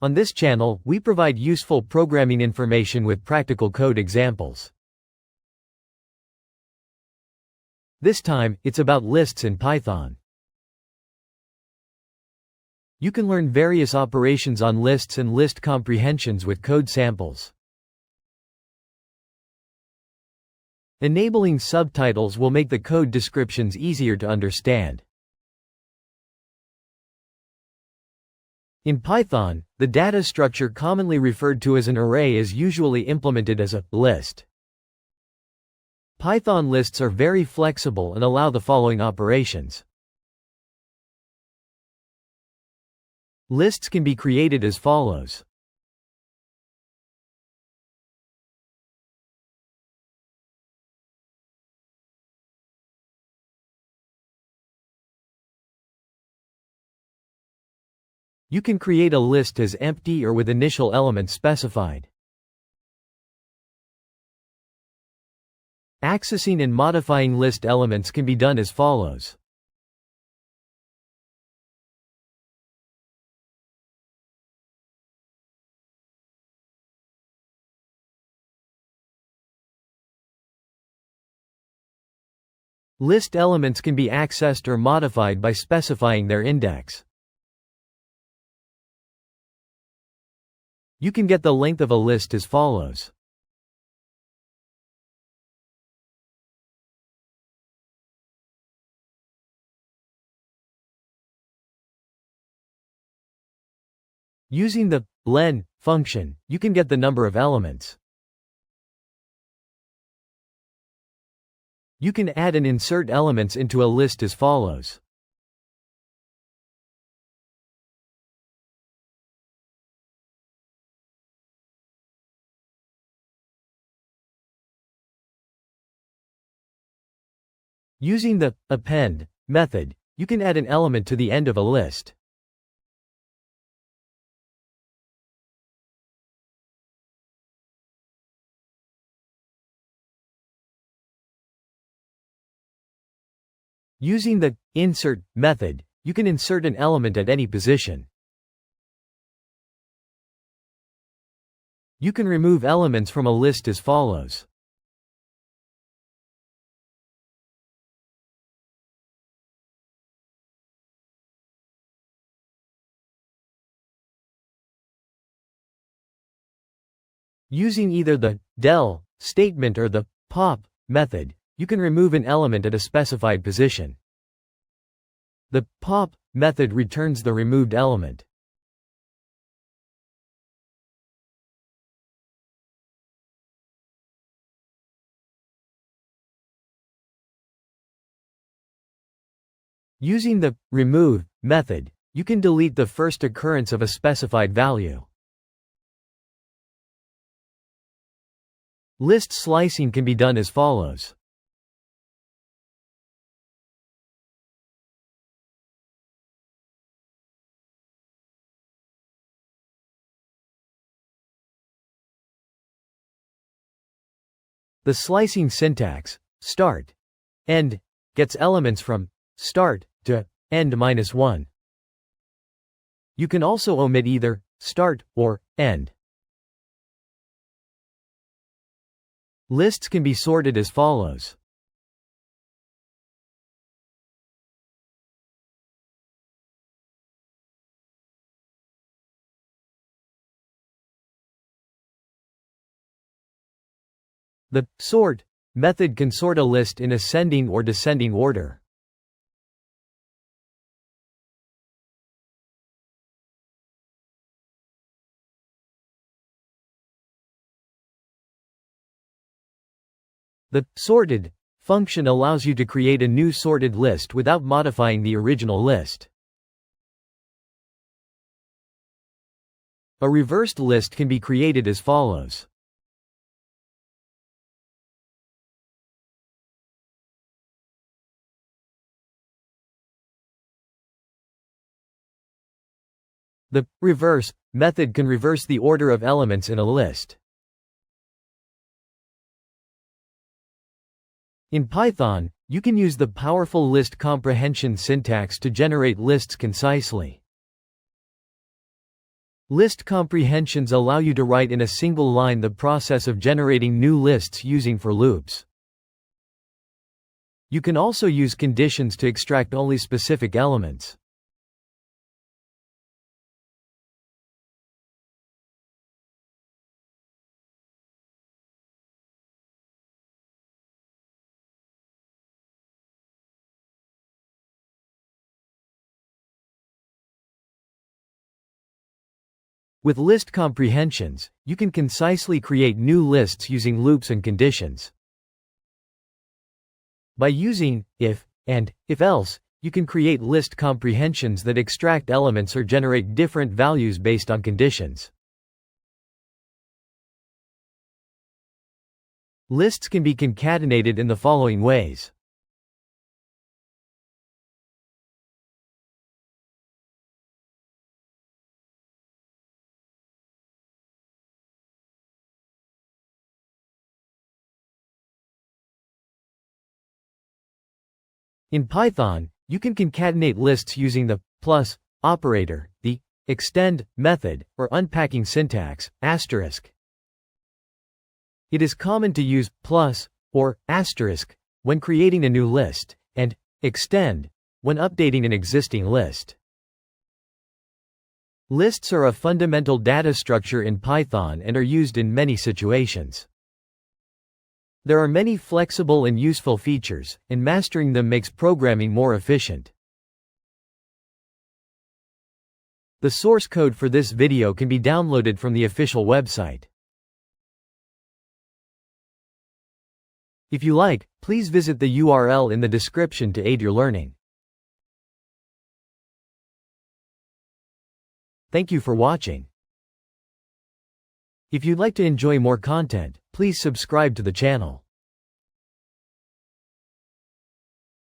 On this channel, we provide useful programming information with practical code examples. This time, it's about lists in Python. You can learn various operations on lists and list comprehensions with code samples. Enabling subtitles will make the code descriptions easier to understand. In Python, the data structure commonly referred to as an array is usually implemented as a list. Python lists are very flexible and allow the following operations. Lists can be created as follows. You can create a list as empty or with initial elements specified. Accessing and modifying list elements can be done as follows. List elements can be accessed or modified by specifying their index. You can get the length of a list as follows. Using the len function, you can get the number of elements. You can add and insert elements into a list as follows. Using the append method, you can add an element to the end of a list. Using the insert method, you can insert an element at any position. You can remove elements from a list as follows. Using either the del statement or the pop method, you can remove an element at a specified position. The pop method returns the removed element. Using the remove method, you can delete the first occurrence of a specified value. List slicing can be done as follows. The slicing syntax, start, end, gets elements from start to end -1. You can also omit either start or end. Lists can be sorted as follows. The sort method can sort a list in ascending or descending order. The sorted function allows you to create a new sorted list without modifying the original list. A reversed list can be created as follows. The reverse method can reverse the order of elements in a list. In Python, you can use the powerful list comprehension syntax to generate lists concisely. List comprehensions allow you to write in a single line the process of generating new lists using for loops. You can also use conditions to extract only specific elements. With list comprehensions, you can concisely create new lists using loops and conditions. By using if and if-else, you can create list comprehensions that extract elements or generate different values based on conditions. Lists can be concatenated in the following ways. In Python, you can concatenate lists using the plus operator, the extend method, or unpacking syntax, asterisk. It is common to use plus or asterisk when creating a new list, and extend when updating an existing list. Lists are a fundamental data structure in Python and are used in many situations. There are many flexible and useful features, and mastering them makes programming more efficient. The source code for this video can be downloaded from the official website. If you like, please visit the URL in the description to aid your learning. Thank you for watching. If you'd like to enjoy more content, please subscribe to the channel.